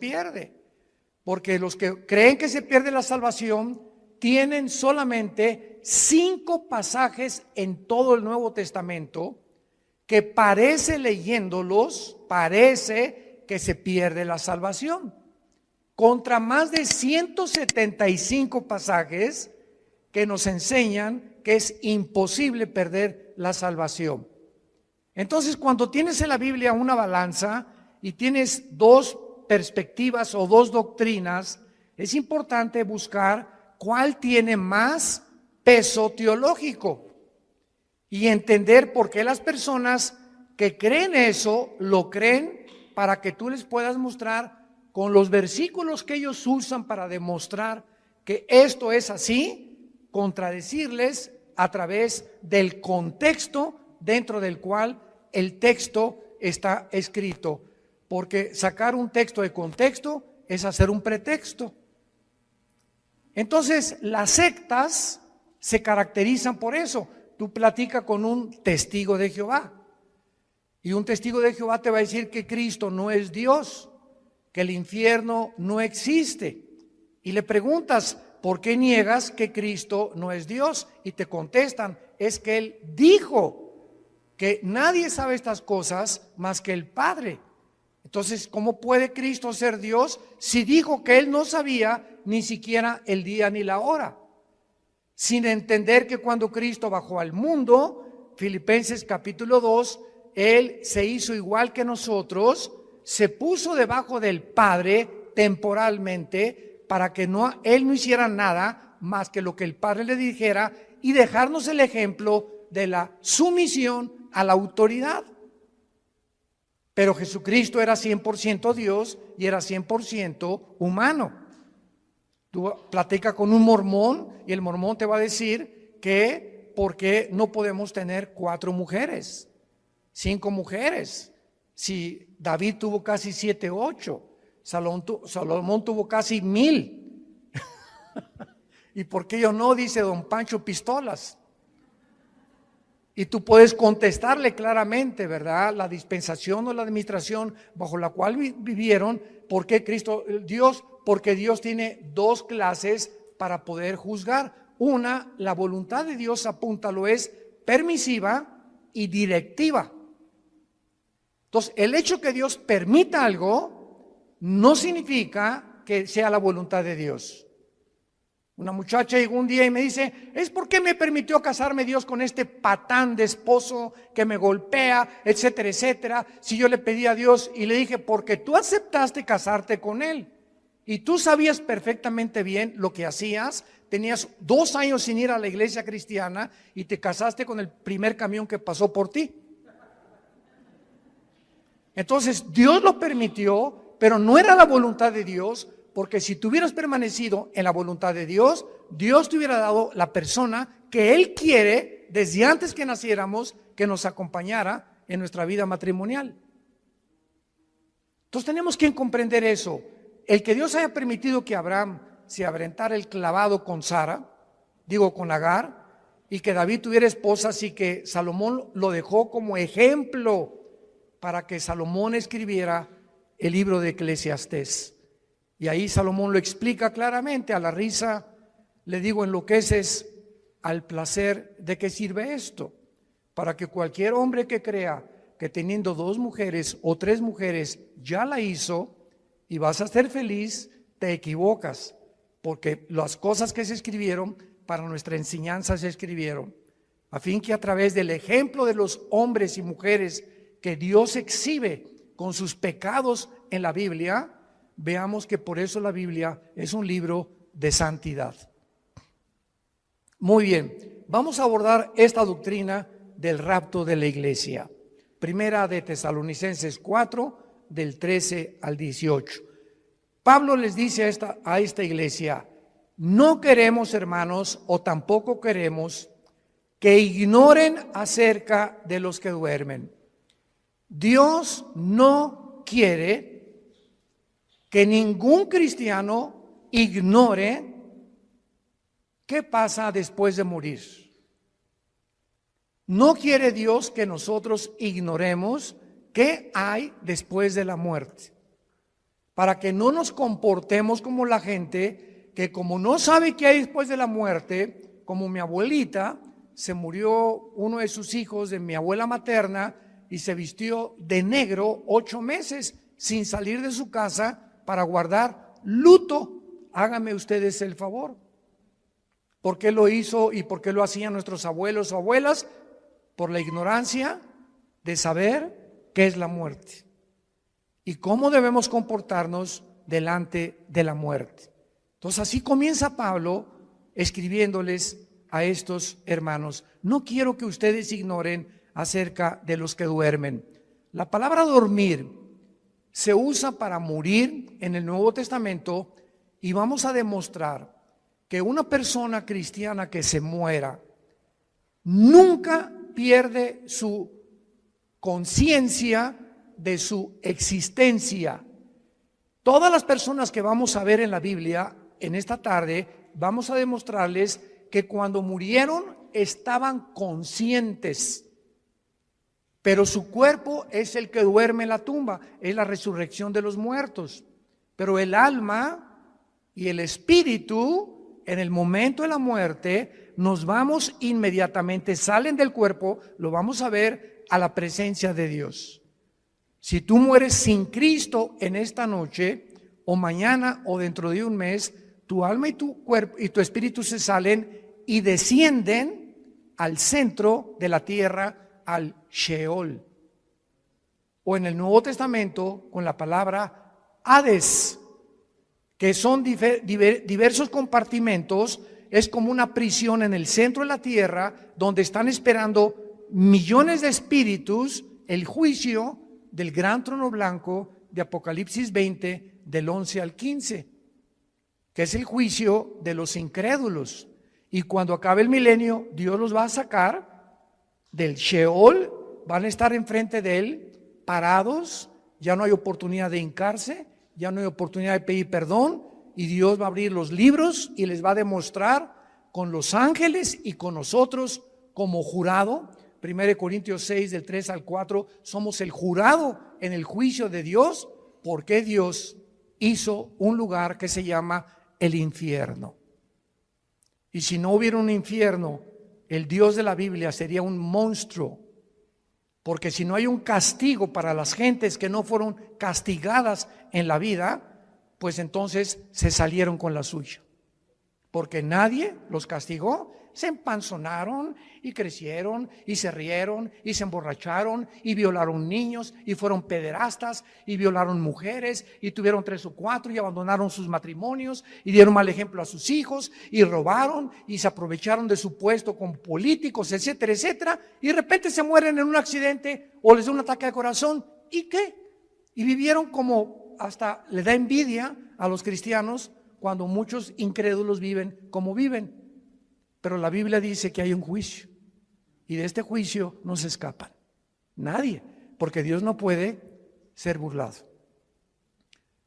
pierde. Porque los que creen que se pierde la salvación tienen solamente 5 pasajes en todo el Nuevo Testamento que parece, leyéndolos, parece que se pierde la salvación, contra más de 175 pasajes que nos enseñan que es imposible perder la salvación. Entonces, cuando tienes en la Biblia una balanza y tienes 2 perspectivas o 2 doctrinas, es importante buscar cuál tiene más peso teológico y entender por qué las personas que creen eso, lo creen para que tú les puedas mostrar con los versículos que ellos usan para demostrar que esto es así, contradecirles a través del contexto dentro del cual el texto está escrito. Porque sacar un texto de contexto es hacer un pretexto. Entonces, las sectas se caracterizan por eso. Tú platicas con un testigo de Jehová y un testigo de Jehová te va a decir que Cristo no es Dios, que el infierno no existe. Y le preguntas, ¿por qué niegas que Cristo no es Dios? Y te contestan, es que Él dijo que nadie sabe estas cosas más que el Padre. Entonces, ¿cómo puede Cristo ser Dios si dijo que Él no sabía ni siquiera el día ni la hora? Sin entender que cuando Cristo bajó al mundo, Filipenses capítulo 2, Él se hizo igual que nosotros, se puso debajo del Padre temporalmente para que Él no hiciera nada más que lo que el Padre le dijera y dejarnos el ejemplo de la sumisión a la autoridad. Pero Jesucristo era 100% Dios y era 100% humano. Tú platicas con un mormón y el mormón te va a decir que ¿por qué no podemos tener 4 mujeres, 5 mujeres? Si David tuvo casi 7, 8, Salomón tuvo casi 1000. ¿Y por qué yo no? Dice don Pancho Pistolas. Y tú puedes contestarle claramente, ¿verdad? La dispensación o la administración bajo la cual vivieron. ¿Por qué Cristo, Dios? Porque Dios tiene 2 clases para poder juzgar. Una, la voluntad de Dios, apúntalo, es permisiva y directiva. Entonces, el hecho que Dios permita algo no significa que sea la voluntad de Dios. Una muchacha llegó un día y me dice, ¿es por qué me permitió casarme Dios con este patán de esposo que me golpea, etcétera, etcétera? Si yo le pedí a Dios y le dije, porque tú aceptaste casarte con él y tú sabías perfectamente bien lo que hacías, tenías 2 años sin ir a la iglesia cristiana y te casaste con el primer camión que pasó por ti. Entonces Dios lo permitió, pero no era la voluntad de Dios. Porque si tú hubieras permanecido en la voluntad de Dios, Dios te hubiera dado la persona que Él quiere desde antes que naciéramos, que nos acompañara en nuestra vida matrimonial. Entonces tenemos que comprender eso. El que Dios haya permitido que Abraham se aventara el clavado con Sara, con Agar, y que David tuviera esposas y que Salomón lo dejó como ejemplo para que Salomón escribiera el libro de Eclesiastés. Y ahí Salomón lo explica claramente, a la risa le digo, enloqueces al placer. ¿De qué sirve esto? Para que cualquier hombre que crea que teniendo 2 mujeres o 3 mujeres ya la hizo y vas a ser feliz, te equivocas, porque las cosas que se escribieron para nuestra enseñanza se escribieron, a fin que a través del ejemplo de los hombres y mujeres que Dios exhibe con sus pecados en la Biblia, veamos que por eso la Biblia es un libro de santidad. Muy bien, vamos a abordar esta doctrina del rapto de la iglesia. Primera de Tesalonicenses 4, del 13 al 18. Pablo les dice a esta iglesia, no queremos, hermanos, o tampoco queremos que ignoren acerca de los que duermen. Dios no quiere que ningún cristiano ignore qué pasa después de morir. No quiere Dios que nosotros ignoremos qué hay después de la muerte. para que no nos comportemos como la gente que, como no sabe qué hay después de la muerte, como mi abuelita, se murió uno de sus hijos de mi abuela materna y se vistió de negro 8 meses sin salir de su casa para guardar luto. Háganme ustedes el favor. ¿Por qué lo hizo y por qué lo hacían nuestros abuelos o abuelas? Por la ignorancia de saber qué es la muerte y cómo debemos comportarnos delante de la muerte. Entonces así comienza Pablo escribiéndoles a estos hermanos. No quiero que ustedes ignoren acerca de los que duermen. La palabra dormir se usa para morir en el Nuevo Testamento y vamos a demostrar que una persona cristiana que se muera nunca pierde su conciencia de su existencia. Todas las personas que vamos a ver en la Biblia en esta tarde, vamos a demostrarles que cuando murieron estaban conscientes, pero su cuerpo es el que duerme en la tumba, es la resurrección de los muertos. Pero el alma y el espíritu, en el momento de la muerte, nos vamos inmediatamente, salen del cuerpo, lo vamos a ver a la presencia de Dios. Si tú mueres sin Cristo en esta noche, o mañana, o dentro de un mes, tu alma y tu cuerpo y tu espíritu se salen y descienden al centro de la tierra, al Sheol. O en el Nuevo Testamento, con la palabra Hades, que son diversos compartimentos, es como una prisión en el centro de la tierra, donde están esperando millones de espíritus, el juicio del gran trono blanco de Apocalipsis 20, del 11 al 15, que es el juicio de los incrédulos. Y cuando acabe el milenio, Dios los va a sacar del Sheol, van a estar enfrente de Él, parados, ya no hay oportunidad de hincarse, ya no hay oportunidad de pedir perdón, y Dios va a abrir los libros y les va a demostrar con los ángeles y con nosotros como jurado. 1 Corintios 6, del 3 al 4, somos el jurado en el juicio de Dios, porque Dios hizo un lugar que se llama el infierno. Y si no hubiera un infierno, el Dios de la Biblia sería un monstruo, porque si no hay un castigo para las gentes que no fueron castigadas en la vida, pues entonces se salieron con la suya, porque nadie los castigó. Se empanzonaron y crecieron y se rieron y se emborracharon y violaron niños y fueron pederastas y violaron mujeres y tuvieron 3 o 4 y abandonaron sus matrimonios y dieron mal ejemplo a sus hijos y robaron y se aprovecharon de su puesto con políticos, etcétera, etcétera, y de repente se mueren en un accidente o les da un ataque de corazón. ¿Y qué? Y vivieron como, hasta le da envidia a los cristianos cuando muchos incrédulos viven como viven. Pero la Biblia dice que hay un juicio y de este juicio no se escapan nadie, porque Dios no puede ser burlado.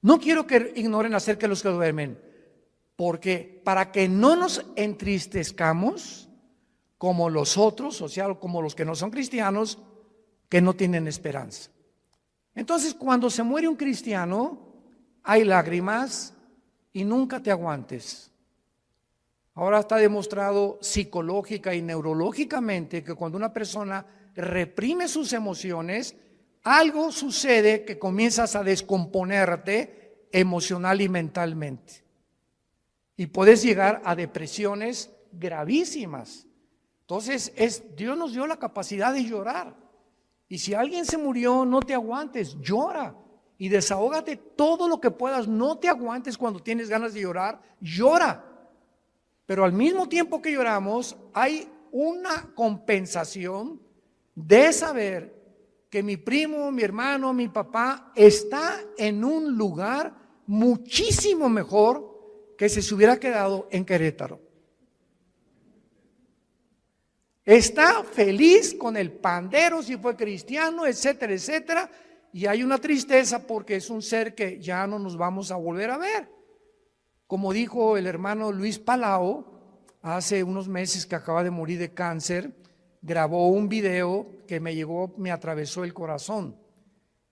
No quiero que ignoren acerca de los que duermen, porque para que no nos entristezcamos como los otros, o sea, como los que no son cristianos, que no tienen esperanza. Entonces, cuando se muere un cristiano, hay lágrimas y nunca te aguantes. Ahora está demostrado psicológica y neurológicamente que cuando una persona reprime sus emociones, algo sucede que comienzas a descomponerte emocional y mentalmente. Y puedes llegar a depresiones gravísimas. Entonces, Dios nos dio la capacidad de llorar. Y si alguien se murió, no te aguantes, llora. Y desahógate todo lo que puedas, no te aguantes cuando tienes ganas de llorar, llora. Pero al mismo tiempo que lloramos, hay una compensación de saber que mi primo, mi hermano, mi papá está en un lugar muchísimo mejor que si se hubiera quedado en Querétaro. Está feliz con el pandero, si fue cristiano, etcétera, etcétera. Y hay una tristeza porque es un ser que ya no nos vamos a volver a ver. Como dijo el hermano Luis Palau, hace unos meses que acaba de morir de cáncer, grabó un video que me atravesó el corazón.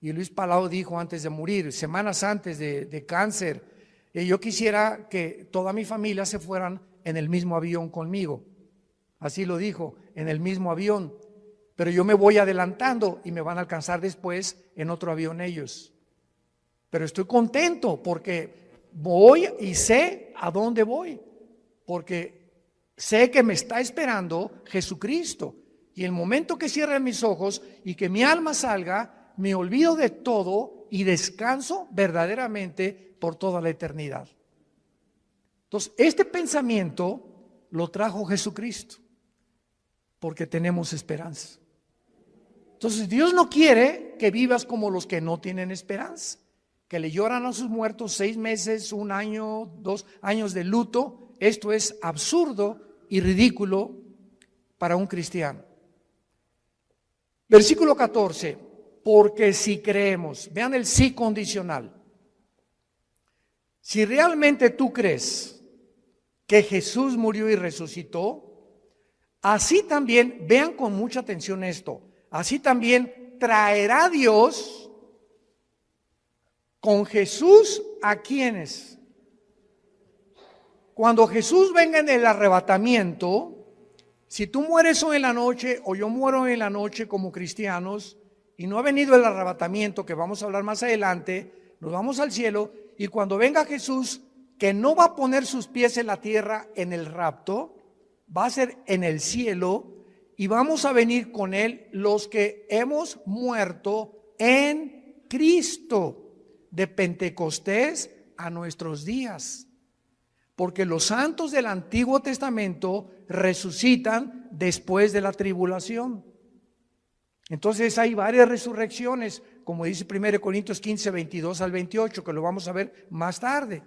Y Luis Palau dijo antes de morir, semanas antes de cáncer, yo quisiera que toda mi familia se fueran en el mismo avión conmigo. Así lo dijo, en el mismo avión. Pero yo me voy adelantando y me van a alcanzar después en otro avión ellos. Pero estoy contento porque voy y sé a dónde voy. Porque sé que me está esperando Jesucristo. Y el momento que cierre mis ojos y que mi alma salga, me olvido de todo y descanso verdaderamente por toda la eternidad. Entonces, este pensamiento lo trajo Jesucristo, porque tenemos esperanza. Entonces, Dios no quiere que vivas como los que no tienen esperanza, que le lloran a sus muertos 6 meses, 1 año, 2 años de luto. Esto es absurdo y ridículo para un cristiano. Versículo 14, porque si creemos, vean el sí condicional. Si realmente tú crees que Jesús murió y resucitó, así también, vean con mucha atención esto, así también traerá Dios con Jesús a quienes. Cuando Jesús venga en el arrebatamiento, si tú mueres hoy en la noche o yo muero hoy en la noche como cristianos y no ha venido el arrebatamiento, que vamos a hablar más adelante, nos vamos al cielo y cuando venga Jesús, que no va a poner sus pies en la tierra en el rapto, va a ser en el cielo y vamos a venir con Él los que hemos muerto en Cristo, de Pentecostés a nuestros días. Porque los santos del Antiguo Testamento resucitan después de la tribulación. Entonces hay varias resurrecciones, como dice 1 Corintios 15, 22 al 28, que lo vamos a ver más tarde.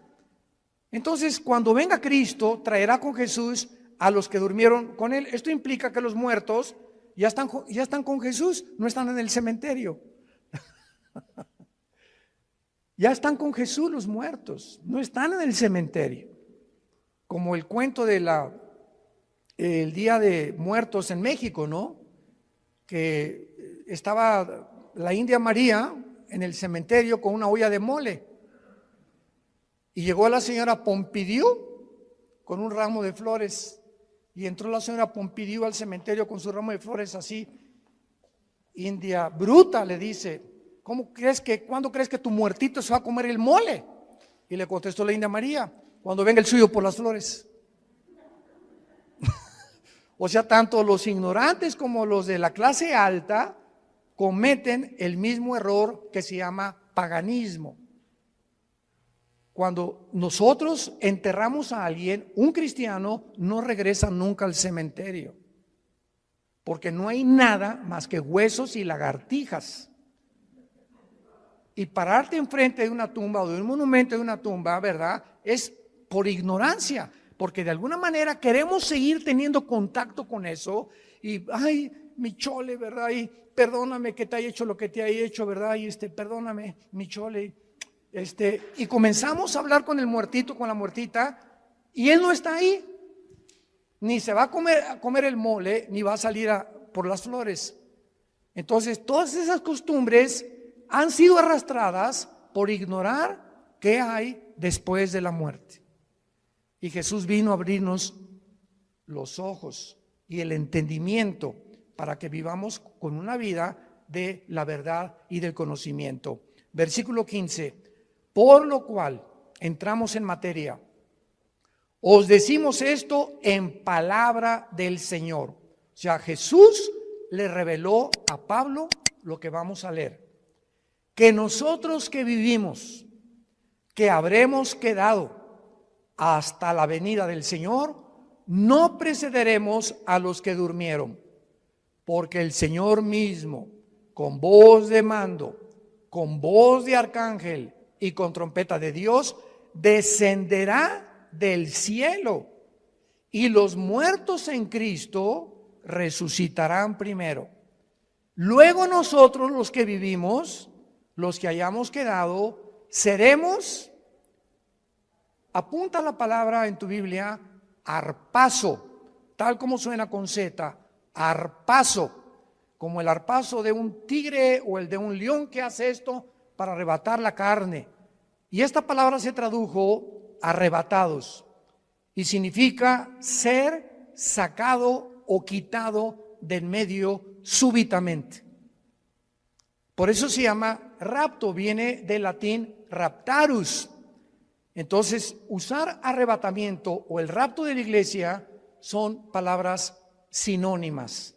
Entonces, cuando venga Cristo, traerá con Jesús a los que durmieron con Él. Esto implica que los muertos ya están con Jesús, no están en el cementerio. Ya están con Jesús los muertos, no están en el cementerio. Como el cuento de el Día de Muertos en México, ¿no? Que estaba la India María en el cementerio con una olla de mole. Y llegó la señora Pompidou con un ramo de flores. Y entró la señora Pompidou al cementerio con su ramo de flores así. India bruta, le dice, ¿cuándo crees que tu muertito se va a comer el mole? Y le contestó la India María, cuando venga el suyo por las flores. O sea, tanto los ignorantes como los de la clase alta cometen el mismo error que se llama paganismo. Cuando nosotros enterramos a alguien, un cristiano no regresa nunca al cementerio, porque no hay nada más que huesos y lagartijas. Y pararte enfrente de una tumba o de un monumento de una tumba, ¿verdad? Es por ignorancia, porque de alguna manera queremos seguir teniendo contacto con eso y, ay, mi chole, ¿verdad? Y perdóname que te haya hecho lo que te haya hecho, ¿verdad? Y perdóname, mi chole. Y comenzamos a hablar con el muertito, con la muertita, y él no está ahí. Ni se va a comer el mole, ni va a salir por las flores. Entonces, todas esas costumbres han sido arrastradas por ignorar qué hay después de la muerte. Y Jesús vino a abrirnos los ojos y el entendimiento para que vivamos con una vida de la verdad y del conocimiento. Versículo 15, por lo cual, entramos en materia, os decimos esto en palabra del Señor. O sea, Jesús le reveló a Pablo lo que vamos a leer. Que nosotros que vivimos, que habremos quedado hasta la venida del Señor, no precederemos a los que durmieron, porque el Señor mismo, con voz de mando, con voz de arcángel y con trompeta de Dios, descenderá del cielo, y los muertos en Cristo resucitarán primero. Luego nosotros los que vivimos, los que hayamos quedado, seremos, apunta la palabra en tu Biblia, arpazo, tal como suena con Z, arpazo. como el arpazo de un tigre o el de un león que hace esto para arrebatar la carne. Y esta palabra se tradujo arrebatados y significa ser sacado o quitado del medio súbitamente. Por eso se llama rapto, viene del latín raptarus. Entonces, usar arrebatamiento o el rapto de la iglesia son palabras sinónimas,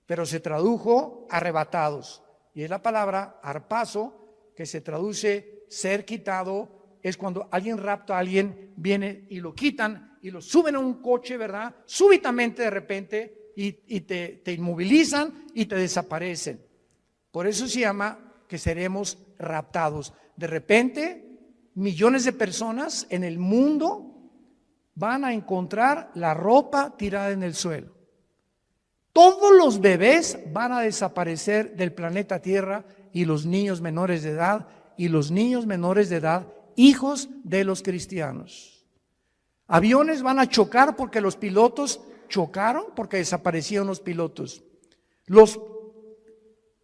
pero se tradujo arrebatados. Y es la palabra arpazo, que se traduce ser quitado, es cuando alguien rapta a alguien, viene y lo quitan y lo suben a un coche, ¿verdad? Súbitamente de repente y te inmovilizan y te desaparecen. Por eso se llama que seremos raptados. De repente, millones de personas en el mundo van a encontrar la ropa tirada en el suelo. Todos los bebés van a desaparecer del planeta Tierra y los niños menores de edad hijos de los cristianos. Aviones van a chocar porque los pilotos chocaron, porque desaparecieron los pilotos. Los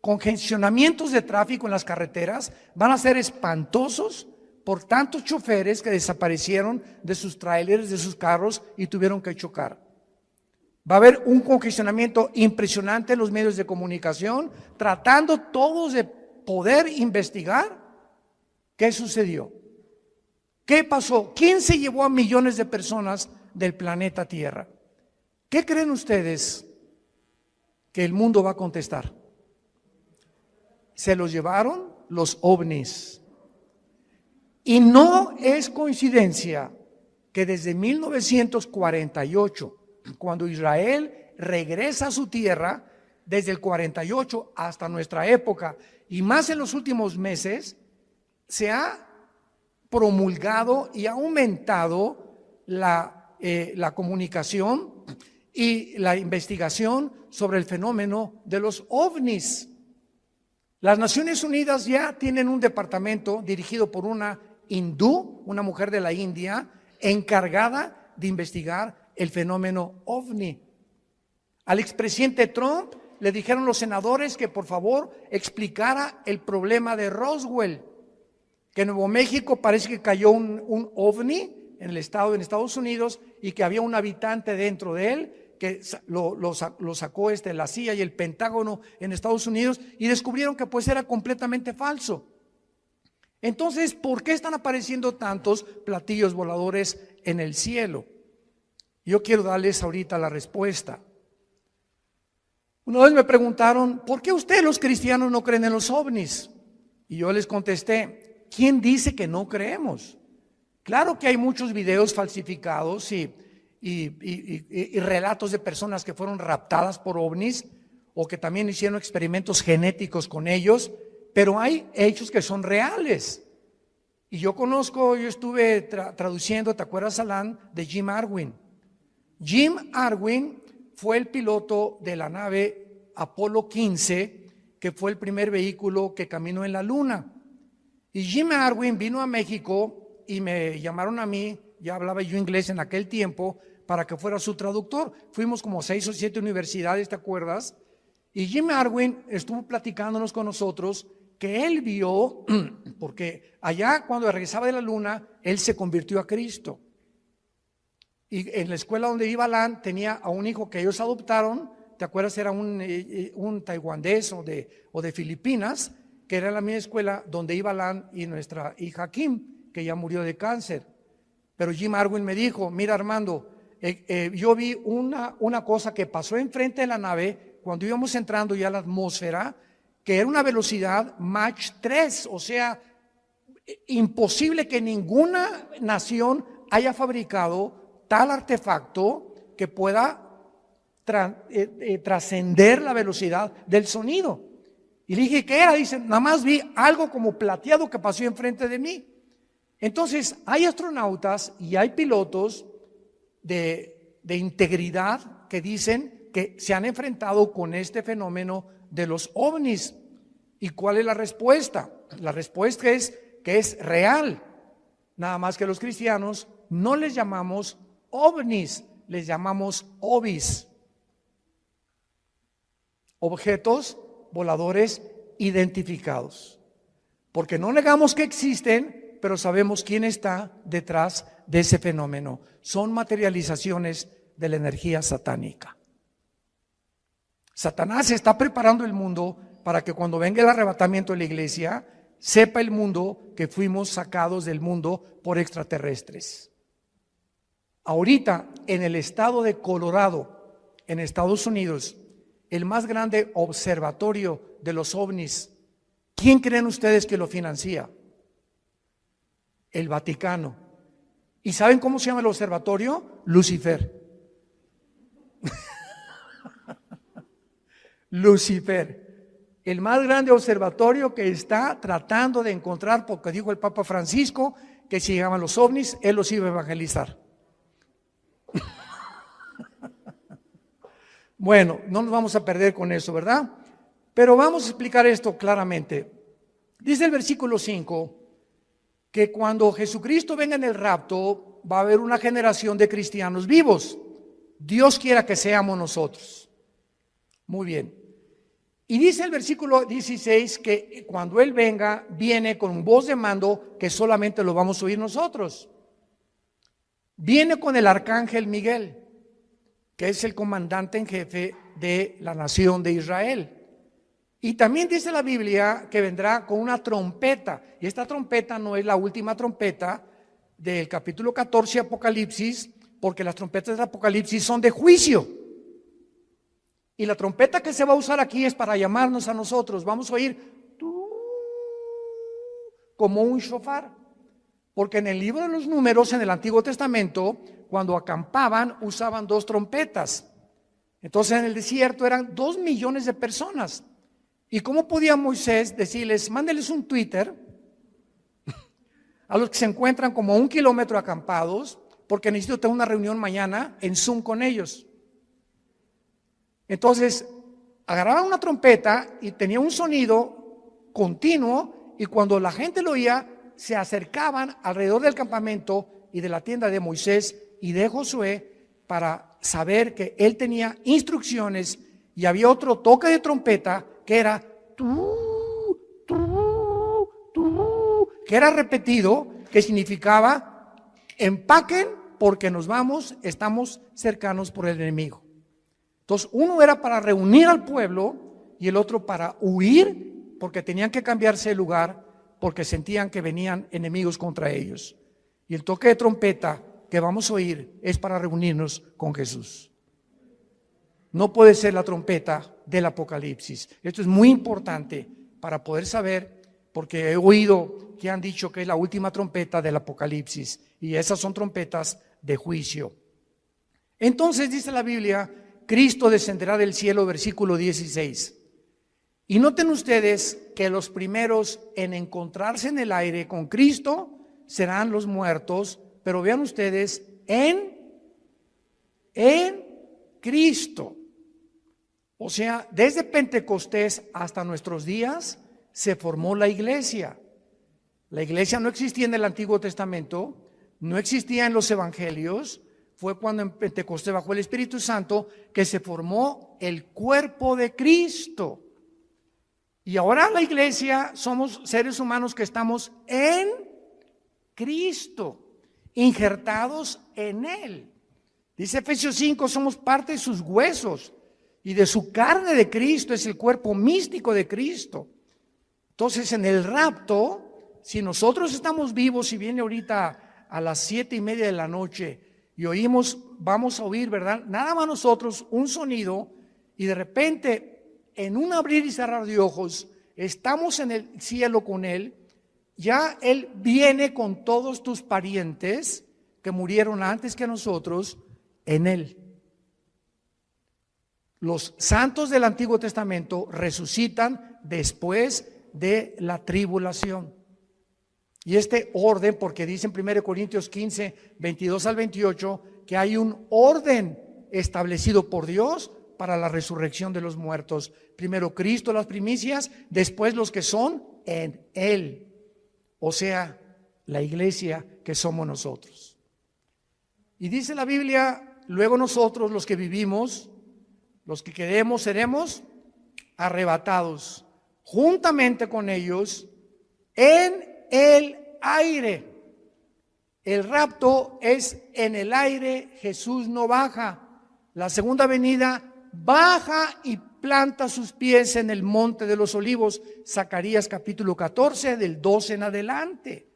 congestionamientos de tráfico en las carreteras van a ser espantosos por tantos choferes que desaparecieron de sus trailers, de sus carros y tuvieron que chocar. Va a haber un congestionamiento impresionante en los medios de comunicación, tratando todos de poder investigar qué sucedió, qué pasó, quién se llevó a millones de personas del planeta Tierra. ¿Qué creen ustedes que el mundo va a contestar? Se los llevaron los ovnis. Y no es coincidencia que desde 1948, cuando Israel regresa a su tierra, desde el 48 hasta nuestra época, y más en los últimos meses, se ha promulgado y ha aumentado la comunicación y la investigación sobre el fenómeno de los ovnis. Las Naciones Unidas ya tienen un departamento dirigido por una hindú, una mujer de la India, encargada de investigar el fenómeno ovni. Al expresidente Trump le dijeron los senadores que por favor explicara el problema de Roswell, que en Nuevo México parece que cayó un ovni en el estado, en Estados Unidos, y que había un habitante dentro de él que lo sacó la CIA y el Pentágono en Estados Unidos, y descubrieron que pues era completamente falso. Entonces, ¿por qué están apareciendo tantos platillos voladores en el cielo? Yo quiero darles ahorita la respuesta. Una vez me preguntaron, ¿por qué ustedes los cristianos no creen en los ovnis? Y yo les contesté, ¿quién dice que no creemos? Claro que hay muchos videos falsificados y relatos de personas que fueron raptadas por ovnis o que también hicieron experimentos genéticos con ellos, pero hay hechos que son reales. Y yo estuve traduciendo, ¿te acuerdas, Alan? De Jim Arwin. Jim Arwin fue el piloto de la nave Apolo 15, que fue el primer vehículo que caminó en la luna. Y Jim Arwin vino a México y me llamaron a mí, ya hablaba yo inglés en aquel tiempo, para que fuera su traductor. Fuimos como 6 o 7 universidades, ¿te acuerdas? Y Jim Arwin estuvo platicándonos con nosotros que él vio, porque allá cuando regresaba de la luna, él se convirtió a Cristo. Y en la escuela donde iba Alan tenía a un hijo que ellos adoptaron, ¿te acuerdas? Era un taiwanés o de Filipinas, que era la misma escuela donde iba Alan y nuestra hija Kim, que ya murió de cáncer. Pero Jim Arwin me dijo, mira Armando, yo vi una cosa que pasó enfrente de la nave cuando íbamos entrando ya a la atmósfera, que era una velocidad Mach 3, o sea, imposible que ninguna nación haya fabricado tal artefacto que pueda trascender la velocidad del sonido. Y le dije, ¿qué era? Dice, nada más vi algo como plateado que pasó enfrente de mí. Entonces, hay astronautas y hay pilotos de integridad que dicen que se han enfrentado con este fenómeno de los ovnis. ¿Y cuál es la respuesta? La respuesta es que es real. Nada más que los cristianos no les llamamos ovnis, les llamamos ovis. objetos voladores identificados. Porque no negamos que existen, pero sabemos quién está detrás de ese fenómeno. Son materializaciones de la energía satánica. Satanás está preparando el mundo para que cuando venga el arrebatamiento de la iglesia, sepa el mundo que fuimos sacados del mundo por extraterrestres. Ahorita, en el estado de Colorado, en Estados Unidos, el más grande observatorio de los ovnis, ¿quién creen ustedes que lo financia? El Vaticano. ¿Y saben cómo se llama el observatorio? Lucifer. Lucifer, el más grande observatorio que está tratando de encontrar, porque dijo el Papa Francisco que si llegaban los ovnis, él los iba a evangelizar. Bueno, no nos vamos a perder con eso, ¿verdad? Pero vamos a explicar esto claramente. Dice el versículo 5 que cuando Jesucristo venga en el rapto, va a haber una generación de cristianos vivos. Dios quiera que seamos nosotros. Muy bien. Y dice el versículo 16 que cuando Él venga, viene con voz de mando que solamente lo vamos a oír nosotros. Viene con el arcángel Miguel, que es el comandante en jefe de la nación de Israel. Y también dice la Biblia que vendrá con una trompeta. Y esta trompeta no es la última trompeta del capítulo 14 Apocalipsis, porque las trompetas del Apocalipsis son de juicio. Y la trompeta que se va a usar aquí es para llamarnos a nosotros. Vamos a oír como un shofar. Porque en el libro de los Números, en el Antiguo Testamento, cuando acampaban, usaban 2 trompetas. Entonces en el desierto eran 2 millones de personas. ¿Y cómo podía Moisés decirles, mándeles un Twitter a los que se encuentran como a 1 kilómetro acampados, porque necesito tener una reunión mañana en Zoom con ellos? Entonces agarraban una trompeta y tenía un sonido continuo, y cuando la gente lo oía, se acercaban alrededor del campamento y de la tienda de Moisés y de Josué para saber que él tenía instrucciones, y había otro toque de trompeta que era que era repetido, que significaba empaquen porque nos vamos, estamos cercanos por el enemigo. Entonces uno era para reunir al pueblo y el otro para huir, porque tenían que cambiarse de lugar porque sentían que venían enemigos contra ellos. Y el toque de trompeta que vamos a oír es para reunirnos con Jesús. No puede ser la trompeta del Apocalipsis. Esto es muy importante para poder saber, porque he oído que han dicho que es la última trompeta del Apocalipsis, y esas son trompetas de juicio. Entonces dice la Biblia, Cristo descenderá del cielo, versículo 16. Y noten ustedes que los primeros en encontrarse en el aire con Cristo serán los muertos, pero vean ustedes, en Cristo. O sea, desde Pentecostés hasta nuestros días se formó la iglesia. La iglesia no existía en el Antiguo Testamento, no existía en los evangelios. Fue cuando en Pentecostés, bajo el Espíritu Santo, que se formó el cuerpo de Cristo. Y ahora la iglesia somos seres humanos que estamos en Cristo, injertados en Él. Dice Efesios 5, somos parte de sus huesos y de su carne de Cristo, es el cuerpo místico de Cristo. Entonces en el rapto, si nosotros estamos vivos y viene ahorita a las 7:30 de la noche y oímos, vamos a oír, ¿verdad? Nada más nosotros, un sonido, y de repente en un abrir y cerrar de ojos, estamos en el cielo con Él, ya Él viene con todos tus parientes que murieron antes que nosotros en Él. Los santos del Antiguo Testamento resucitan después de la tribulación. Y este orden, porque dice en 1 Corintios 15, 22 al 28, que hay un orden establecido por Dios para la resurrección de los muertos. Primero Cristo, las primicias, después los que son en Él. O sea, la iglesia que somos nosotros. Y dice la Biblia, luego nosotros los que vivimos, los que quedemos, seremos arrebatados juntamente con ellos en el aire. El rapto es en el aire, Jesús no baja. La segunda venida baja y planta sus pies en el monte de los olivos. Zacarías capítulo 14, del 12 en adelante.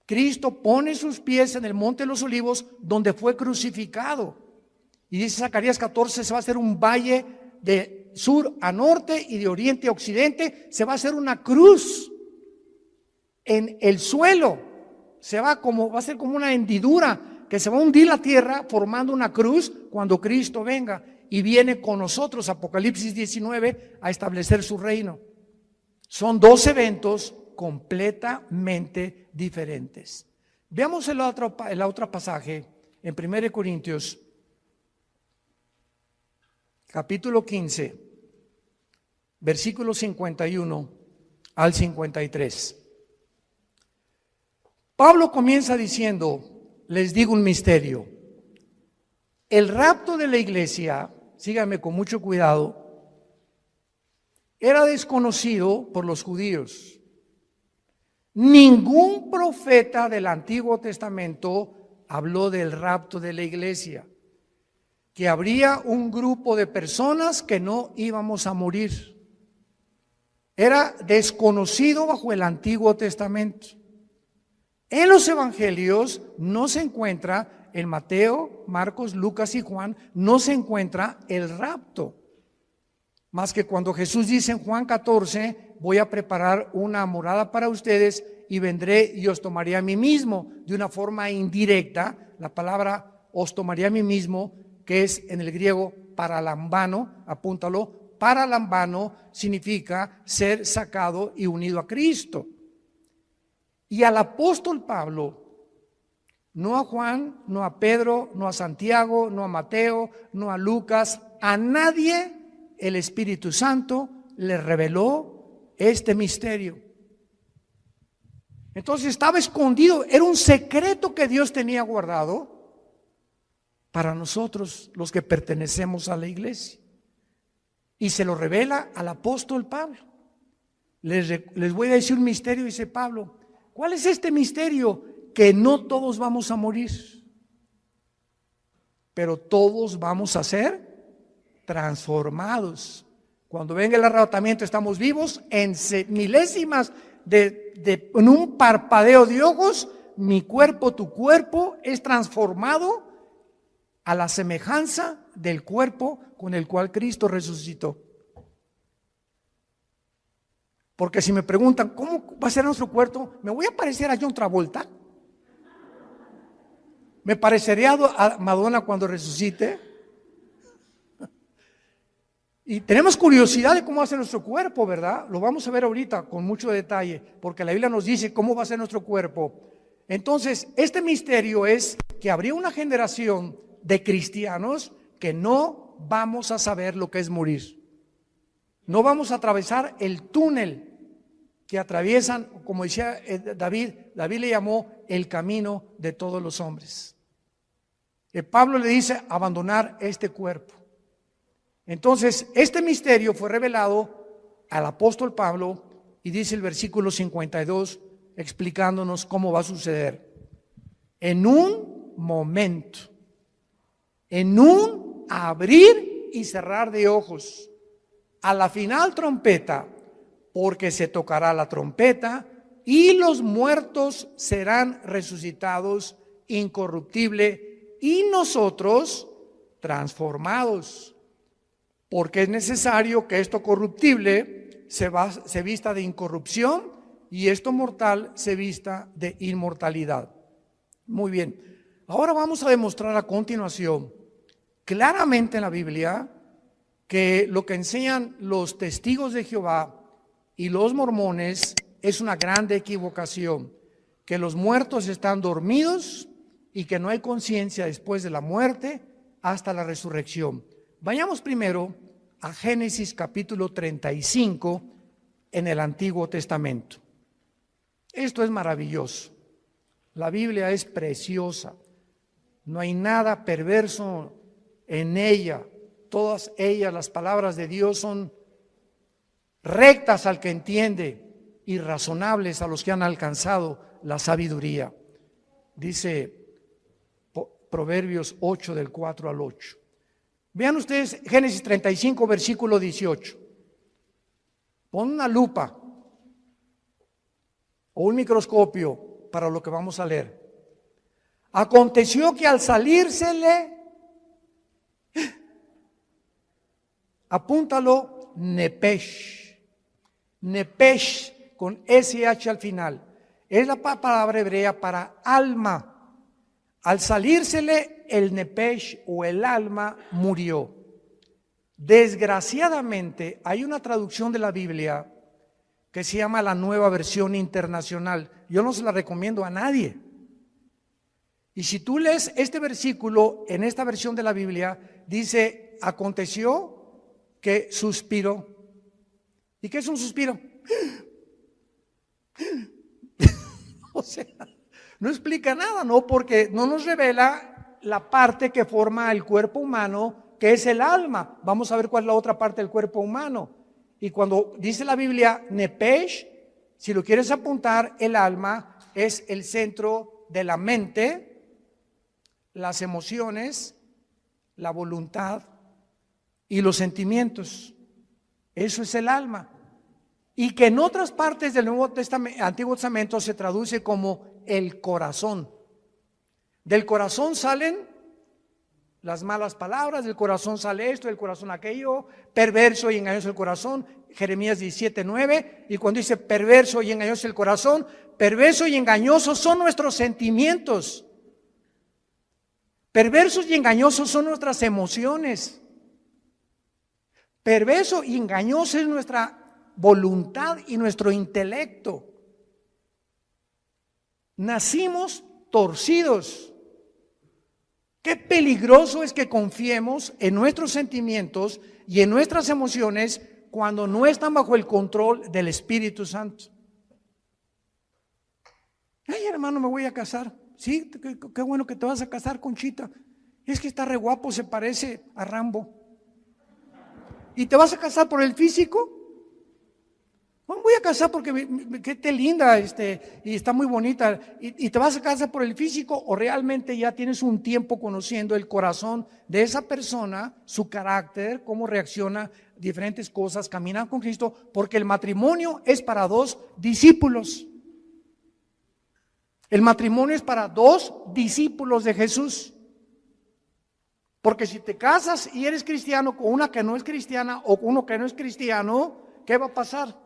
Cristo pone sus pies en el monte de los olivos donde fue crucificado. Y dice Zacarías 14, se va a hacer un valle de sur a norte y de oriente a occidente. Se va a hacer una cruz en el suelo. Va a ser como una hendidura que se va a hundir la tierra formando una cruz cuando Cristo venga y viene con nosotros, Apocalipsis 19, a establecer su reino. Son dos eventos completamente diferentes. Veamos el otro pasaje en 1 Corintios, capítulo 15, versículos 51 al 53. Pablo comienza diciendo, les digo un misterio. El rapto de la iglesia, síganme con mucho cuidado, era desconocido por los judíos. Ningún profeta del Antiguo Testamento habló del rapto de la iglesia, que habría un grupo de personas que no íbamos a morir. Era desconocido bajo el Antiguo Testamento. En los evangelios no se encuentra, en Mateo, Marcos, Lucas y Juan, no se encuentra el rapto. Más que cuando Jesús dice en Juan 14, voy a preparar una morada para ustedes y vendré y os tomaré a mí mismo. De una forma indirecta, la palabra os tomaré a mí mismo, que es en el griego paralambano, apúntalo, paralambano significa ser sacado y unido a Cristo. Y al apóstol Pablo, no a Juan, no a Pedro, no a Santiago, no a Mateo, no a Lucas, a nadie el Espíritu Santo le reveló este misterio. Entonces estaba escondido, era un secreto que Dios tenía guardado para nosotros los que pertenecemos a la iglesia. Y se lo revela al apóstol Pablo. Les voy a decir un misterio, dice Pablo. ¿Cuál es este misterio? Que no todos vamos a morir, pero todos vamos a ser transformados. Cuando venga el arrebatamiento estamos vivos en milésimas en un parpadeo de ojos. Mi cuerpo, tu cuerpo es transformado a la semejanza del cuerpo con el cual Cristo resucitó. Porque si me preguntan, ¿cómo va a ser nuestro cuerpo? ¿Me voy a parecer a John Travolta? ¿Me parecería a Madonna cuando resucite? Y tenemos curiosidad de cómo va a ser nuestro cuerpo, ¿verdad? Lo vamos a ver ahorita con mucho detalle, porque la Biblia nos dice cómo va a ser nuestro cuerpo. Entonces, este misterio es que habría una generación de cristianos que no vamos a saber lo que es morir. No vamos a atravesar el túnel que atraviesan, como decía David le llamó el camino de todos los hombres. Pablo le dice abandonar este cuerpo. Entonces, este misterio fue revelado al apóstol Pablo y dice el versículo 52 explicándonos cómo va a suceder. En un momento, en un abrir y cerrar de ojos, a la final trompeta, porque se tocará la trompeta y los muertos serán resucitados incorruptible y nosotros transformados, porque es necesario que esto corruptible se vista de incorrupción y esto mortal se vista de inmortalidad. Muy bien, ahora vamos a demostrar a continuación claramente en la Biblia que lo que enseñan los testigos de Jehová y los mormones es una grande equivocación, que los muertos están dormidos y que no hay conciencia después de la muerte hasta la resurrección. Vayamos primero a Génesis capítulo 35 en el Antiguo Testamento. Esto es maravilloso. La Biblia es preciosa. No hay nada perverso en ella. Todas ellas, las palabras de Dios, son rectas al que entiende y razonables a los que han alcanzado la sabiduría. Dice Proverbios 8 del 4 al 8. Vean ustedes Génesis 35 versículo 18. Pon una lupa o un microscopio para lo que vamos a leer. Aconteció que al salírsele, apúntalo, Nepesh. Nepesh con SH al final. Es la palabra hebrea para alma. Al salírsele el Nepesh o el alma murió. Desgraciadamente hay una traducción de la Biblia que se llama la Nueva Versión Internacional. Yo no se la recomiendo a nadie. Y si tú lees este versículo en esta versión de la Biblia, dice, aconteció que suspiró. ¿Y qué es un suspiro? O sea, no explica nada, ¿no? Porque no nos revela la parte que forma el cuerpo humano, que es el alma. Vamos a ver cuál es la otra parte del cuerpo humano. Y cuando dice la Biblia Nepesh, si lo quieres apuntar, el alma es el centro de la mente, las emociones, la voluntad y los sentimientos. Eso es el alma. Y que en otras partes del Antiguo Testamento se traduce como el corazón. Del corazón salen las malas palabras, del corazón sale esto, del corazón aquello, perverso y engañoso el corazón, Jeremías 17:9, y cuando dice perverso y engañoso el corazón, perverso y engañosos son nuestros sentimientos, perversos y engañosos son nuestras emociones, perverso y engañoso es nuestra voluntad y nuestro intelecto. Nacimos torcidos. Qué peligroso es que confiemos en nuestros sentimientos y en nuestras emociones cuando no están bajo el control del Espíritu Santo. Ay, hermano, me voy a casar. Sí, qué bueno que te vas a casar, Conchita. Es que está re guapo, se parece a Rambo. ¿Y te vas a casar por el físico? No, voy a casar porque que te linda y está muy bonita. Y te vas a casar por el físico, o realmente ya tienes un tiempo conociendo el corazón de esa persona, su carácter, cómo reacciona a diferentes cosas, caminar con Cristo, porque el matrimonio es para dos discípulos. El matrimonio es para dos discípulos de Jesús. Porque si te casas y eres cristiano con una que no es cristiana o con uno que no es cristiano, ¿qué va a pasar?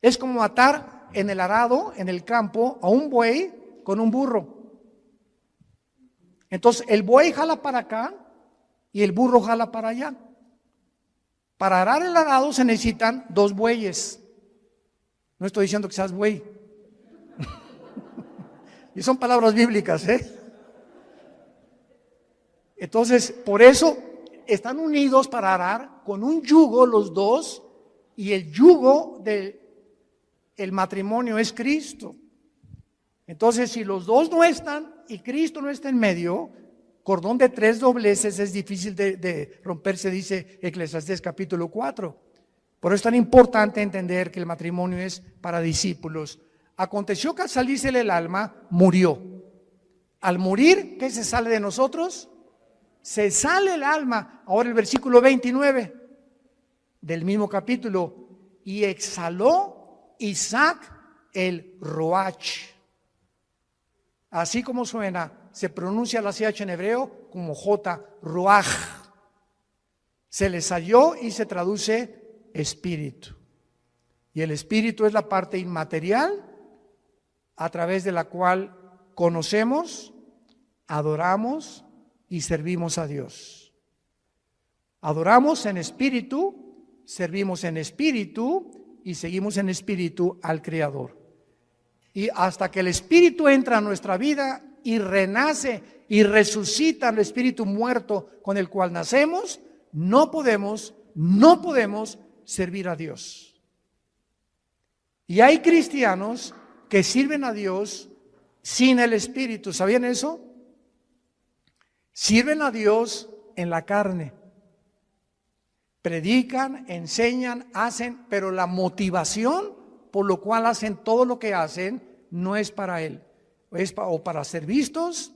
Es como atar en el arado, en el campo, a un buey con un burro. Entonces el buey jala para acá y el burro jala para allá. Para arar el arado se necesitan dos bueyes. No estoy diciendo que seas buey. Y son palabras bíblicas, ¿eh? Entonces, por eso están unidos para arar con un yugo los dos, y el yugo del matrimonio es Cristo. Entonces, si los dos no están y Cristo no está en medio, cordón de tres dobleces es difícil de romperse, dice Eclesiastés capítulo 4. Por eso es tan importante entender que el matrimonio es para discípulos. Aconteció que al salírsele el alma, murió. Al morir, ¿qué se sale de nosotros? Se sale el alma. Ahora el versículo 29 del mismo capítulo. Y exhaló Isaac el Roach. Así como suena, se pronuncia la CH en hebreo como J, Ruach. Se le salió y se traduce espíritu. Y el espíritu es la parte inmaterial a través de la cual conocemos, adoramos y servimos a Dios. Adoramos en espíritu, servimos en espíritu y seguimos en espíritu al Creador. Y hasta que el espíritu entra a nuestra vida y renace y resucita el espíritu muerto con el cual nacemos, no podemos servir a Dios. Y hay cristianos que sirven a Dios sin el espíritu. ¿Sabían eso? Sirven a Dios en la carne. Predican, enseñan, hacen, pero la motivación por lo cual hacen todo lo que hacen no es para Él. O para ser vistos,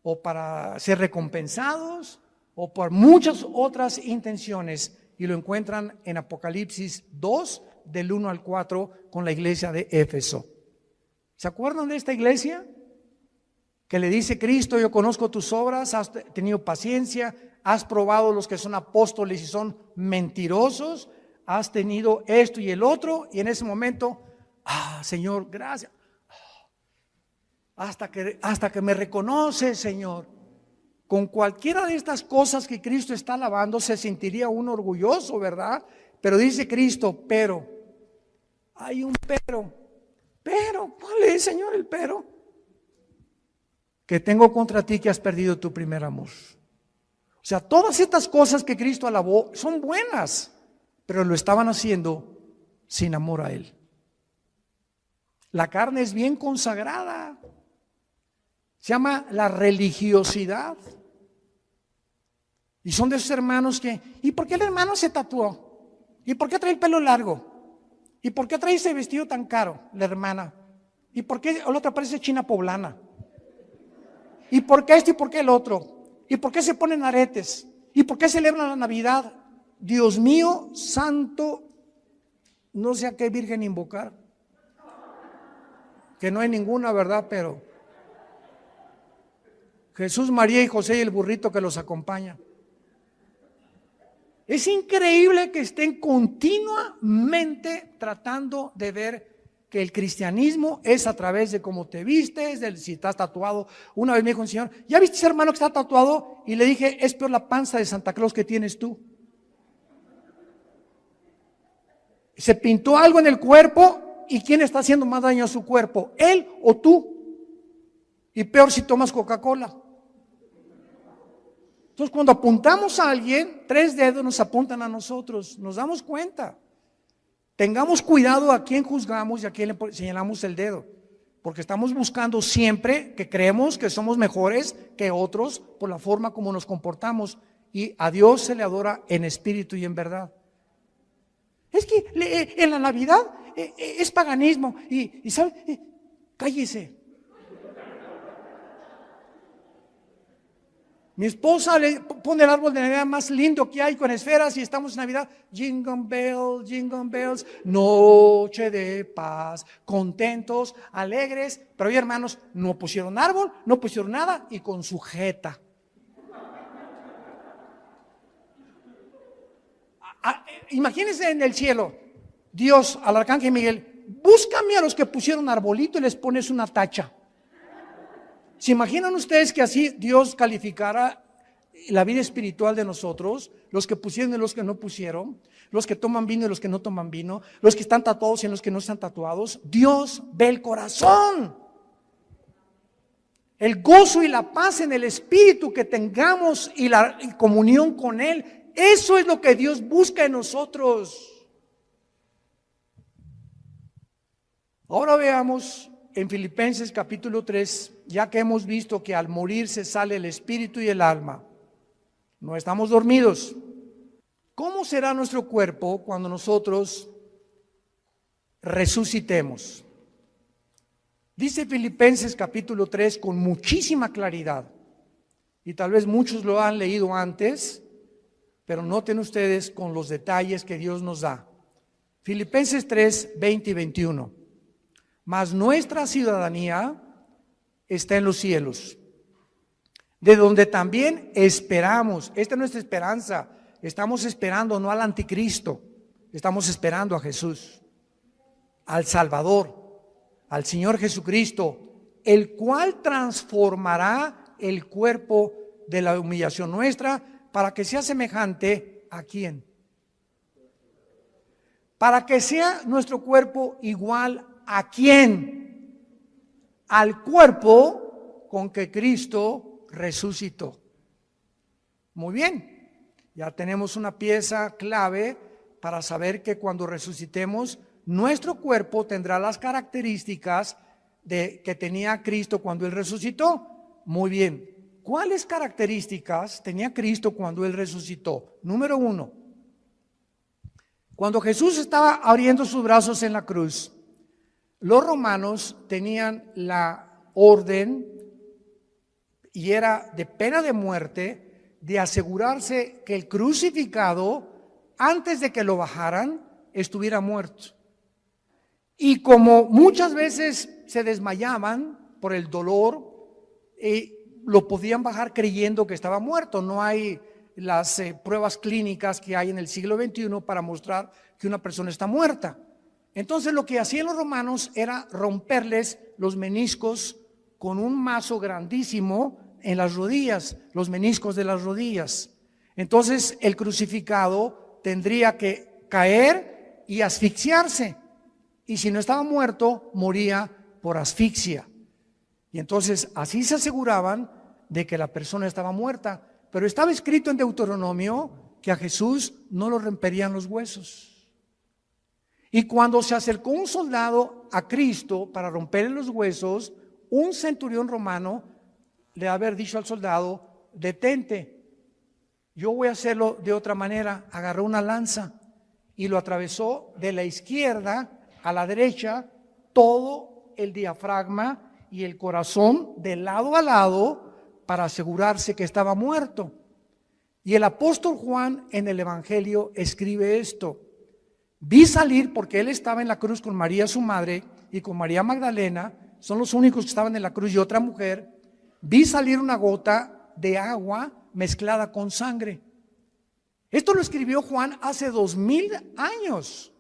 o para ser recompensados, o por muchas otras intenciones. Y lo encuentran en Apocalipsis 2, del 1 al 4, con la iglesia de Éfeso. ¿Se acuerdan de esta iglesia? Que le dice Cristo: yo conozco tus obras, has tenido paciencia, has probado los que son apóstoles y son mentirosos, has tenido esto y el otro, y en ese momento, Señor, gracias. Hasta que me reconoces, Señor. Con cualquiera de estas cosas que Cristo está alabando, se sentiría uno orgulloso, ¿verdad? Pero dice Cristo, pero, hay un pero, ¿cuál es, Señor, el pero? Que tengo contra ti que has perdido tu primer amor. O sea, todas estas cosas que Cristo alabó son buenas, pero lo estaban haciendo sin amor a Él. La carne es bien consagrada. Se llama la religiosidad. Y son de esos hermanos que, ¿y por qué el hermano se tatuó? ¿Y por qué trae el pelo largo? ¿Y por qué trae ese vestido tan caro, la hermana? ¿Y por qué el otro parece china poblana? ¿Y por qué esto y por qué el otro? ¿Y por qué se ponen aretes? ¿Y por qué celebran la Navidad? Dios mío, santo, no sé a qué virgen invocar. Que no hay ninguna, ¿verdad? Pero Jesús, María y José y el burrito que los acompaña. Es increíble que estén continuamente tratando de ver que el cristianismo es a través de cómo te vistes, de si estás tatuado. Una vez me dijo un señor, ¿ya viste ese hermano que está tatuado? Y le dije, es peor la panza de Santa Claus que tienes tú. Se pintó algo en el cuerpo, ¿y quién está haciendo más daño a su cuerpo? ¿Él o tú? Y peor si tomas Coca-Cola. Entonces, cuando apuntamos a alguien, 3 dedos nos apuntan a nosotros, nos damos cuenta. Tengamos cuidado a quién juzgamos y a quién le señalamos el dedo, porque estamos buscando siempre que creemos que somos mejores que otros por la forma como nos comportamos, y a Dios se le adora en espíritu y en verdad. Es que en la Navidad es paganismo y ¿sabe? Cállese. Mi esposa le pone el árbol de Navidad más lindo que hay con esferas y estamos en Navidad. Jingle bells, noche de paz, contentos, alegres. Pero oye, hermanos, no pusieron árbol, no pusieron nada y con sujeta. Imagínense en el cielo, Dios al arcángel Miguel, búscame a los que pusieron arbolito y les pones una tacha. ¿Se imaginan ustedes que así Dios calificara la vida espiritual de nosotros? Los que pusieron y los que no pusieron, los que toman vino y los que no toman vino, los que están tatuados y los que no están tatuados. Dios ve el corazón. El gozo y la paz en el espíritu que tengamos y la comunión con Él, eso es lo que Dios busca en nosotros. Ahora veamos en Filipenses capítulo 3, ya que hemos visto que al morir se sale el espíritu y el alma, no estamos dormidos. ¿Cómo será nuestro cuerpo cuando nosotros resucitemos? Dice Filipenses capítulo 3 con muchísima claridad, y tal vez muchos lo han leído antes, pero noten ustedes con los detalles que Dios nos da. Filipenses 3, 20 y 21. Mas nuestra ciudadanía está en los cielos, de donde también esperamos. Esta es nuestra esperanza. Estamos esperando no al anticristo, estamos esperando a Jesús, al Salvador, al Señor Jesucristo, el cual transformará el cuerpo de la humillación nuestra para que sea semejante a ¿quién? Para que sea nuestro cuerpo igual ¿a quién? Al cuerpo con que Cristo resucitó. Muy bien, ya tenemos una pieza clave para saber que cuando resucitemos, nuestro cuerpo tendrá las características que tenía Cristo cuando Él resucitó. Muy bien, ¿cuáles características tenía Cristo cuando Él resucitó? Número 1, Cuando Jesús estaba abriendo sus brazos en la cruz, los romanos tenían la orden, y era de pena de muerte, de asegurarse que el crucificado, antes de que lo bajaran, estuviera muerto. Y como muchas veces se desmayaban por el dolor, lo podían bajar creyendo que estaba muerto. No hay las pruebas clínicas que hay en el siglo XXI para mostrar que una persona está muerta. Entonces lo que hacían los romanos era romperles los meniscos con un mazo grandísimo en las rodillas, los meniscos de las rodillas. Entonces el crucificado tendría que caer y asfixiarse, y si no estaba muerto, moría por asfixia. Y entonces así se aseguraban de que la persona estaba muerta. Pero estaba escrito en Deuteronomio que a Jesús no lo romperían los huesos. Y cuando se acercó un soldado a Cristo para romperle los huesos, un centurión romano le haber dicho al soldado: detente, yo voy a hacerlo de otra manera. Agarró una lanza y lo atravesó de la izquierda a la derecha, todo el diafragma y el corazón de lado a lado, para asegurarse que estaba muerto. Y el apóstol Juan en el Evangelio escribe esto: vi salir, porque él estaba en la cruz con María su madre y con María Magdalena, son los únicos que estaban en la cruz, y otra mujer. Vi salir una gota de agua mezclada con sangre. Esto lo escribió Juan hace 2000 años.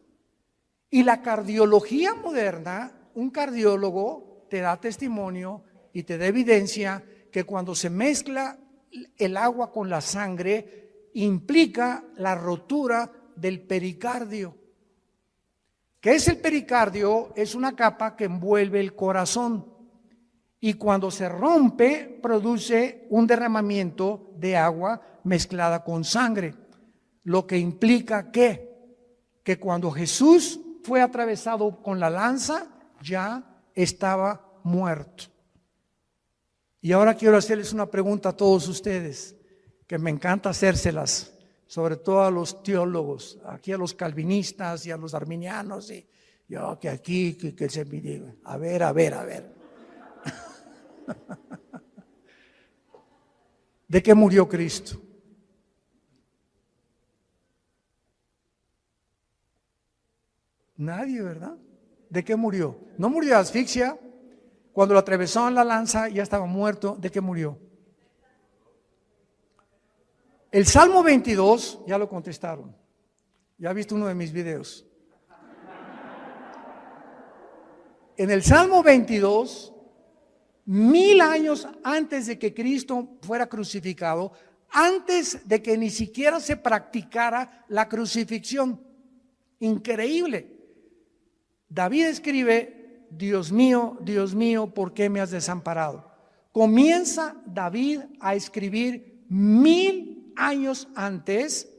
Y la cardiología moderna, un cardiólogo te da testimonio y te da evidencia que cuando se mezcla el agua con la sangre, implica la rotura del pericardio. ¿Qué es el pericardio? Es una capa que envuelve el corazón, y cuando se rompe produce un derramamiento de agua mezclada con sangre, lo que implica que cuando Jesús fue atravesado con la lanza, ya estaba muerto. Y ahora quiero hacerles una pregunta a todos ustedes, que me encanta hacérselas, sobre todo a los teólogos, aquí a los calvinistas y a los arminianos, y yo que aquí, que se me diga, a ver. ¿De qué murió Cristo? Nadie, ¿verdad? ¿De qué murió? No murió de asfixia. Cuando lo atravesó en la lanza ya estaba muerto. ¿De qué murió? El Salmo 22, ya lo contestaron. Ya ha visto uno de mis videos. En el Salmo 22, 1000 años antes de que Cristo fuera crucificado, antes de que ni siquiera se practicara la crucifixión. Increíble. David escribe: Dios mío, ¿por qué me has desamparado? Comienza David a escribir 1000 años antes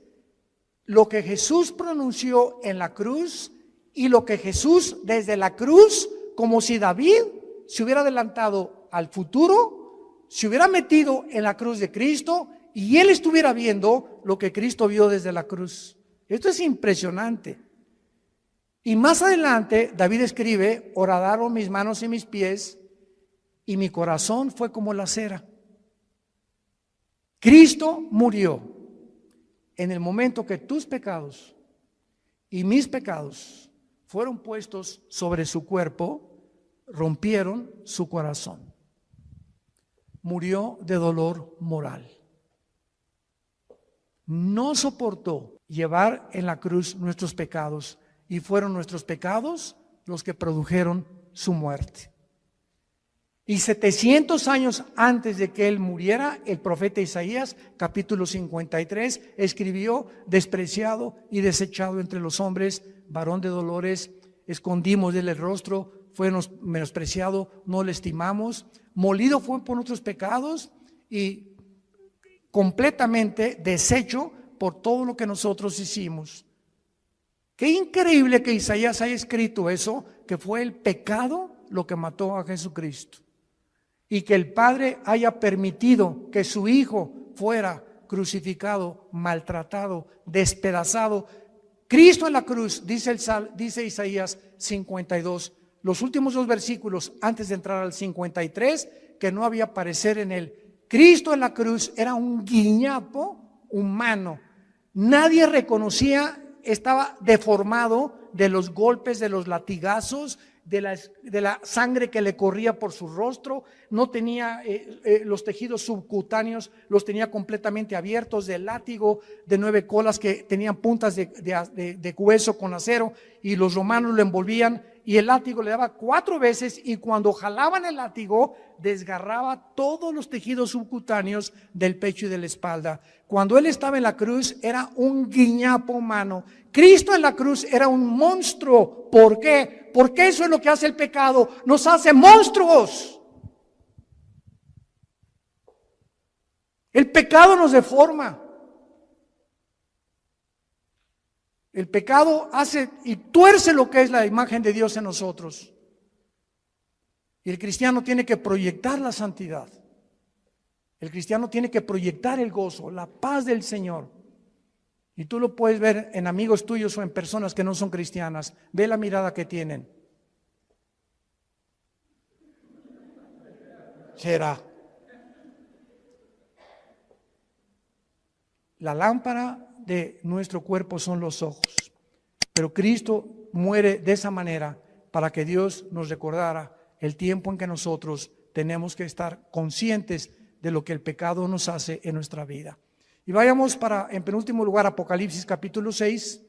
lo que Jesús pronunció en la cruz, y lo que Jesús desde la cruz, como si David se hubiera adelantado al futuro, se hubiera metido en la cruz de Cristo y él estuviera viendo lo que Cristo vio desde la cruz. Esto es impresionante. Y más adelante David escribe: horadaron mis manos y mis pies, y mi corazón fue como la cera. Cristo murió en el momento que tus pecados y mis pecados fueron puestos sobre su cuerpo, rompieron su corazón. Murió de dolor moral. No soportó llevar en la cruz nuestros pecados, y fueron nuestros pecados los que produjeron su muerte. Y 700 años antes de que él muriera, el profeta Isaías, capítulo 53, escribió: despreciado y desechado entre los hombres, varón de dolores, escondimos de él el rostro, fue menospreciado, no le estimamos, molido fue por nuestros pecados y completamente deshecho por todo lo que nosotros hicimos. Qué increíble que Isaías haya escrito eso, que fue el pecado lo que mató a Jesucristo, y que el Padre haya permitido que su Hijo fuera crucificado, maltratado, despedazado, Cristo en la cruz, dice Isaías 52, los últimos dos versículos antes de entrar al 53, que no había parecer en él. Cristo en la cruz era un guiñapo humano. Nadie reconocía, estaba deformado de los golpes, de los latigazos, de la sangre que le corría por su rostro. No tenía los tejidos subcutáneos, los tenía completamente abiertos, del látigo de 9 colas que tenían puntas de hueso con acero, y los romanos lo envolvían, y el látigo le daba 4 veces, y cuando jalaban el látigo desgarraba todos los tejidos subcutáneos del pecho y de la espalda. Cuando él estaba en la cruz era un guiñapo humano. Cristo en la cruz era un monstruo. ¿Por qué? Porque eso es lo que hace el pecado, nos hace monstruos. El pecado nos deforma. El pecado hace y tuerce lo que es la imagen de Dios en nosotros. Y el cristiano tiene que proyectar la santidad. El cristiano tiene que proyectar el gozo, la paz del Señor. Y tú lo puedes ver en amigos tuyos o en personas que no son cristianas. Ve la mirada que tienen. Será. La lámpara de nuestro cuerpo son los ojos. Pero Cristo muere de esa manera para que Dios nos recordara el tiempo en que nosotros tenemos que estar conscientes de lo que el pecado nos hace en nuestra vida. Y vayamos en penúltimo lugar, Apocalipsis capítulo 6.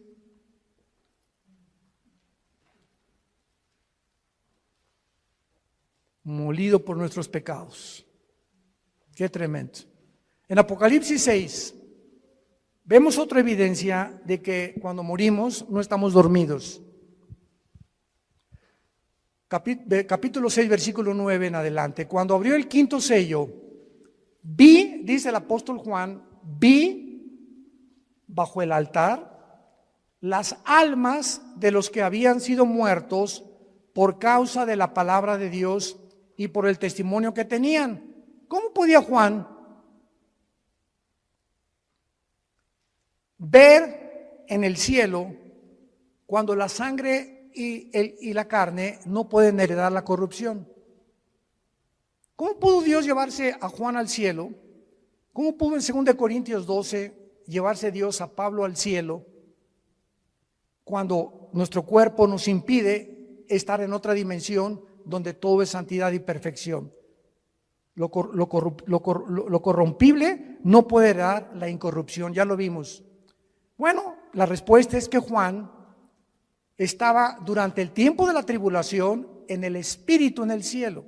Molido por nuestros pecados. Qué tremendo. En Apocalipsis 6 vemos otra evidencia de que cuando morimos no estamos dormidos. Capítulo 6, versículo 9 en adelante. Cuando abrió el quinto sello, vi, dice el apóstol Juan, vi bajo el altar las almas de los que habían sido muertos por causa de la palabra de Dios y por el testimonio que tenían. ¿Cómo podía Juan ver en el cielo cuando la sangre y la carne no pueden heredar la corrupción? ¿Cómo pudo Dios llevarse a Juan al cielo? ¿Cómo pudo en 2 Corintios 12 llevarse Dios a Pablo al cielo cuando nuestro cuerpo nos impide estar en otra dimensión donde todo es santidad y perfección? Lo corrompible no puede heredar la incorrupción, ya lo vimos. Bueno, la respuesta es que Juan estaba durante el tiempo de la tribulación en el Espíritu en el cielo.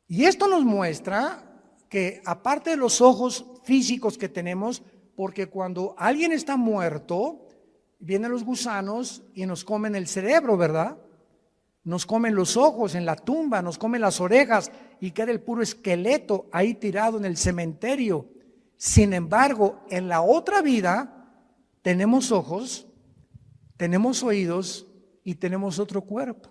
Y esto nos muestra que aparte de los ojos físicos que tenemos, porque cuando alguien está muerto, vienen los gusanos y nos comen el cerebro, ¿verdad? Nos comen los ojos en la tumba, nos comen las orejas y queda el puro esqueleto ahí tirado en el cementerio. Sin embargo, en la otra vida tenemos ojos, tenemos oídos y tenemos otro cuerpo.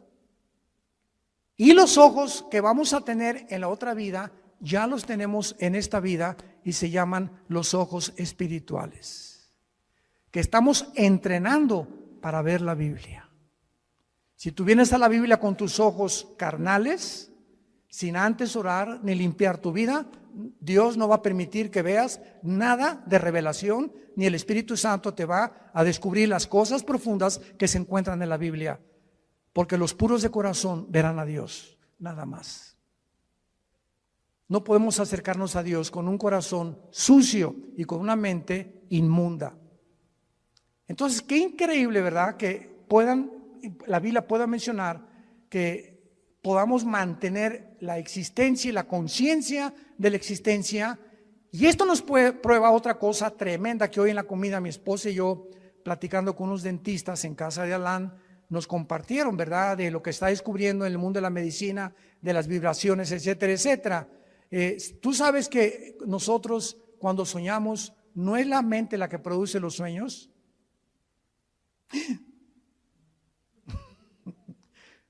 Y los ojos que vamos a tener en la otra vida, ya los tenemos en esta vida y se llaman los ojos espirituales, que estamos entrenando para ver la Biblia. Si tú vienes a la Biblia con tus ojos carnales, sin antes orar ni limpiar tu vida, Dios no va a permitir que veas nada de revelación, ni el Espíritu Santo te va a descubrir las cosas profundas que se encuentran en la Biblia, porque los puros de corazón verán a Dios, nada más. No podemos acercarnos a Dios con un corazón sucio y con una mente inmunda. Entonces, qué increíble, ¿verdad? Que la Biblia pueda mencionar que podamos mantener la existencia y la conciencia de la existencia. Y esto nos prueba otra cosa tremenda que hoy en la comida mi esposa y yo, platicando con unos dentistas en casa de Alán, nos compartieron, ¿verdad? De lo que está descubriendo en el mundo de la medicina, de las vibraciones, etcétera, etcétera. Tú sabes que nosotros cuando soñamos, ¿no es la mente la que produce los sueños?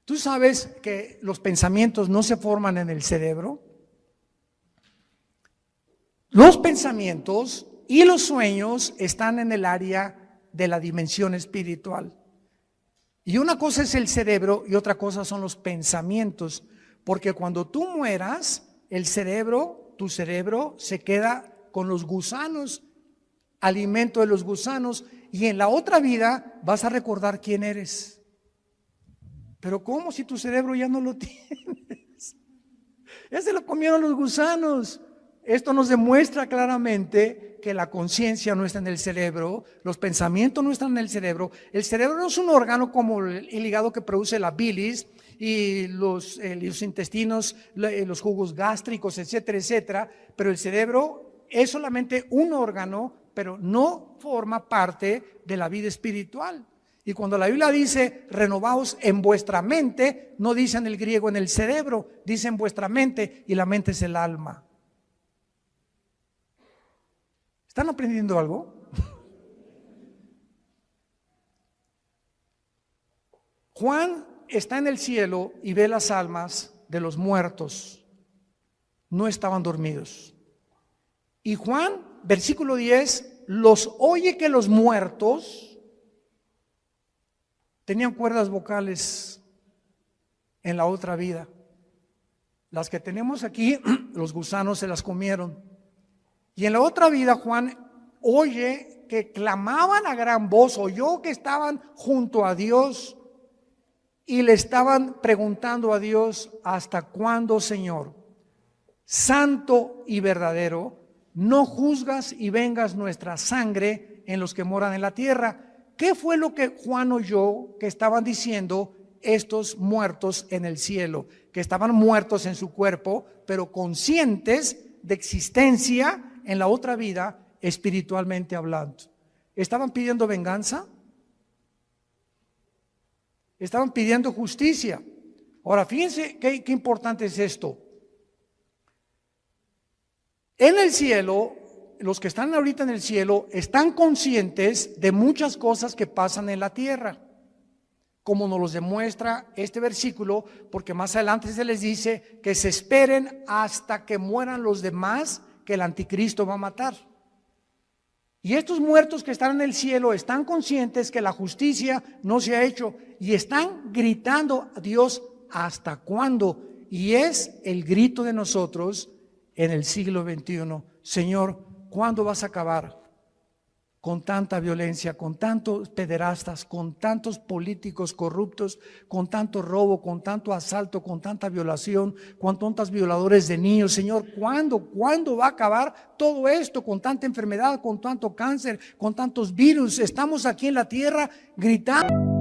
¿Tú sabes que los pensamientos no se forman en el cerebro? Los pensamientos y los sueños están en el área de la dimensión espiritual. Y una cosa es el cerebro y otra cosa son los pensamientos, porque cuando tú mueras, tu cerebro se queda con los gusanos, alimento de los gusanos, y en la otra vida vas a recordar quién eres. Pero ¿cómo si tu cerebro ya no lo tienes? Ya se lo comieron los gusanos. Esto nos demuestra claramente que la conciencia no está en el cerebro, los pensamientos no están en el cerebro. El cerebro no es un órgano como el hígado que produce la bilis y los intestinos, los jugos gástricos, etcétera, etcétera. Pero el cerebro es solamente un órgano, pero no forma parte de la vida espiritual. Y cuando la Biblia dice renovaos en vuestra mente, no dice en el griego en el cerebro, dice en vuestra mente, y la mente es el alma. ¿Están aprendiendo algo? Juan está en el cielo y ve las almas de los muertos. No estaban dormidos. Y Juan, versículo 10, los oye que los muertos tenían cuerdas vocales en la otra vida. Las que tenemos aquí, los gusanos se las comieron. Y en la otra vida Juan oye que clamaban a gran voz, oyó que estaban junto a Dios y le estaban preguntando a Dios: ¿hasta cuándo, Señor, santo y verdadero, no juzgas y vengas nuestra sangre en los que moran en la tierra? ¿Qué fue lo que Juan oyó que estaban diciendo estos muertos en el cielo? Que estaban muertos en su cuerpo, pero conscientes de existencia en la otra vida, espiritualmente hablando. ¿Estaban pidiendo venganza? Estaban pidiendo justicia. Ahora, fíjense qué importante es esto. En el cielo, los que están ahorita en el cielo están conscientes de muchas cosas que pasan en la tierra, como nos los demuestra este versículo, porque más adelante se les dice que se esperen hasta que mueran los demás que el anticristo va a matar. Y estos muertos que están en el cielo están conscientes que la justicia no se ha hecho y están gritando a Dios: ¿hasta cuándo? Y es el grito de nosotros en el siglo XXI: Señor, ¿cuándo vas a acabar con tanta violencia, con tantos pederastas, con tantos políticos corruptos, con tanto robo, con tanto asalto, con tanta violación, con tantos violadores de niños? Señor, ¿cuándo va a acabar todo esto, con tanta enfermedad, con tanto cáncer, con tantos virus? Estamos aquí en la tierra gritando.